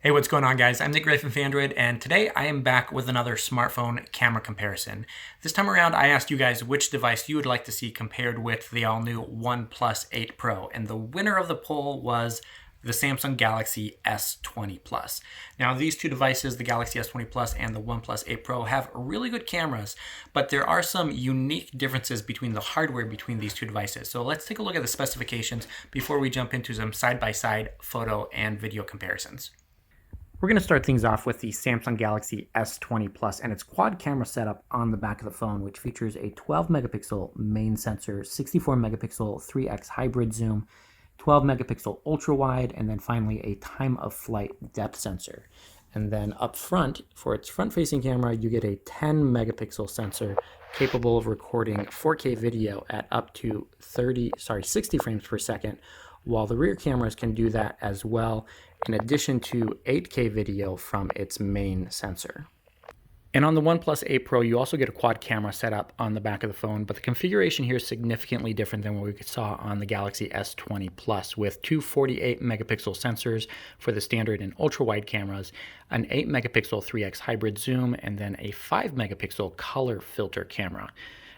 Hey, what's going on, guys? I'm Nick Gray from Phandroid, and today I am back with another smartphone camera comparison. This time around, I asked you guys which device you would like to see compared with the all-new OnePlus 8 Pro, and the winner of the poll was the Samsung Galaxy S20 Plus. Now, these two devices, the Galaxy S20 Plus and the OnePlus 8 Pro, have really good cameras, but there are some unique differences between the hardware between these two devices. So let's take a look at the specifications before we jump into some side-by-side photo and video comparisons. We're going to start things off with the Samsung Galaxy S20 Plus and its quad camera setup on the back of the phone, which features a 12 megapixel main sensor, 64 megapixel 3x hybrid zoom, 12 megapixel ultra wide, and then finally a time of flight depth sensor. And then up front, for its front facing camera, you get a 10 megapixel sensor capable of recording 4K video at up to 60 frames per second, while the rear cameras can do that as well, in addition to 8K video from its main sensor. And on the OnePlus 8 Pro, you also get a quad camera setup on the back of the phone, but the configuration here is significantly different than what we saw on the Galaxy S20 Plus, with two 48 megapixel sensors for the standard and ultra wide cameras, an 8 megapixel 3x hybrid zoom, and then a 5 megapixel color filter camera.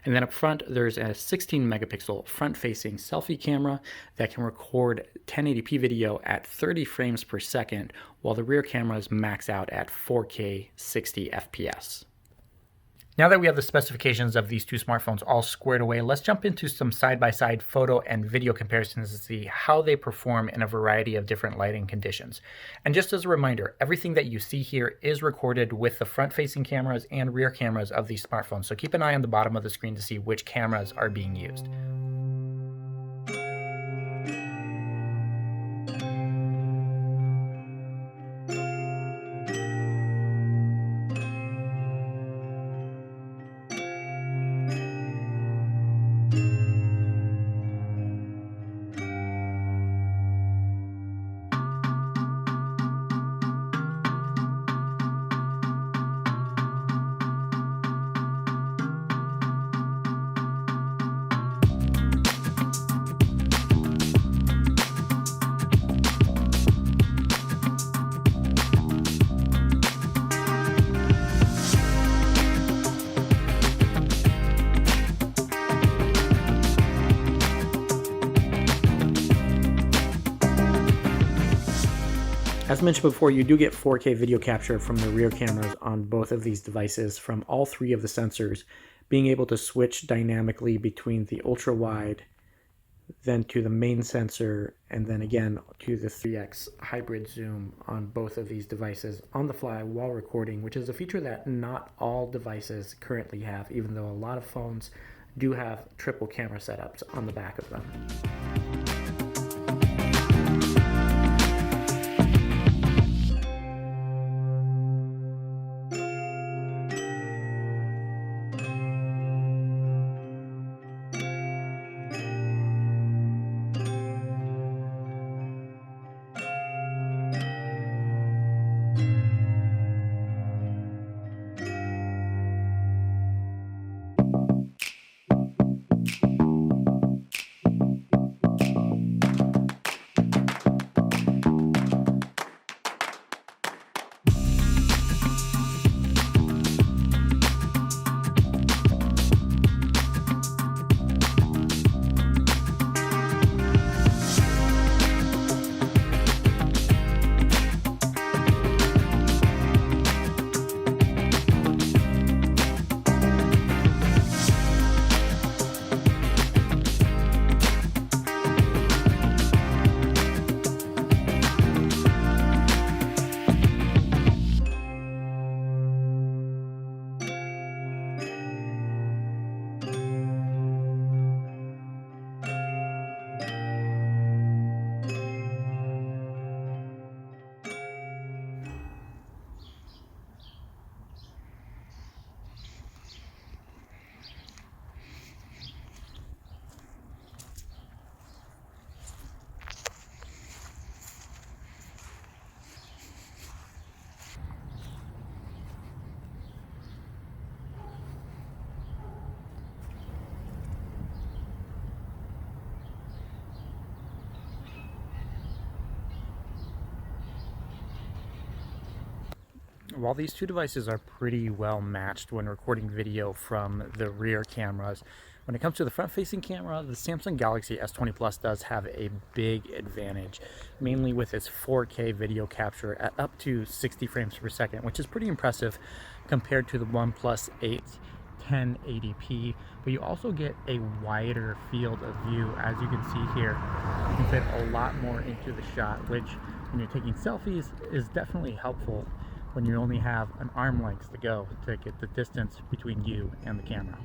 And then up front, there's a 16 megapixel front-facing selfie camera that can record 1080p video at 30 frames per second, while the rear cameras max out at 4K 60 FPS. Now that we have the specifications of these two smartphones all squared away, let's jump into some side-by-side photo and video comparisons to see how they perform in a variety of different lighting conditions. And just as a reminder, everything that you see here is recorded with the front-facing cameras and rear cameras of these smartphones, so keep an eye on the bottom of the screen to see which cameras are being used. As mentioned before, you do get 4K video capture from the rear cameras on both of these devices from all three of the sensors, being able to switch dynamically between the ultra wide, then to the main sensor, and then again to the 3x hybrid zoom on both of these devices on the fly while recording, which is a feature that not all devices currently have, even though a lot of phones do have triple camera setups on the back of them. While these two devices are pretty well matched when recording video from the rear cameras, when it comes to the front-facing camera, the Samsung Galaxy S20 Plus does have a big advantage, mainly with its 4K video capture at up to 60 frames per second, which is pretty impressive compared to the OnePlus 8 1080p, but you also get a wider field of view. As you can see here, you can fit a lot more into the shot, which when you're taking selfies is definitely helpful when you only have an arm length to go to get the distance between you and the camera.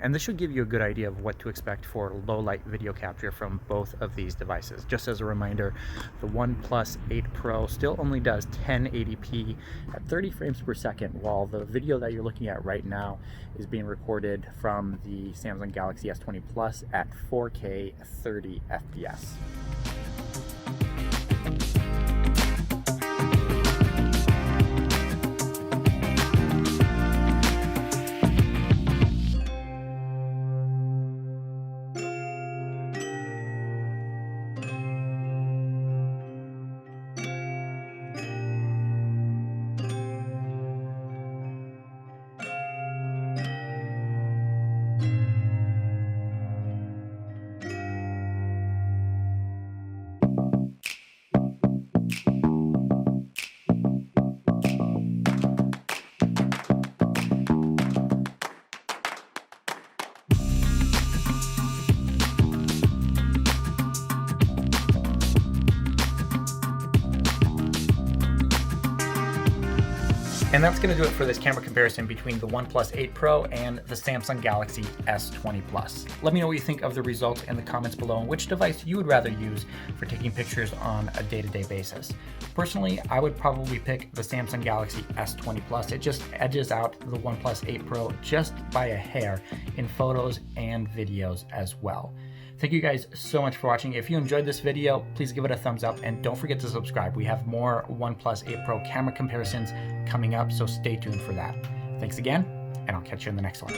And this should give you a good idea of what to expect for low light video capture from both of these devices. Just as a reminder, the OnePlus 8 Pro still only does 1080p at 30 frames per second, while the video that you're looking at right now is being recorded from the Samsung Galaxy S20 Plus at 4K 30 FPS. And that's going to do it for this camera comparison between the OnePlus 8 Pro and the Samsung Galaxy S20 Plus. Let me know what you think of the results in the comments below and which device you would rather use for taking pictures on a day-to-day basis. Personally, I would probably pick the Samsung Galaxy S20 Plus. It just edges out the OnePlus 8 Pro just by a hair in photos and videos as well. Thank you guys so much for watching. If you enjoyed this video, please give it a thumbs up and don't forget to subscribe. We have more OnePlus 8 Pro camera comparisons coming up, so stay tuned for that. Thanks again, and I'll catch you in the next one.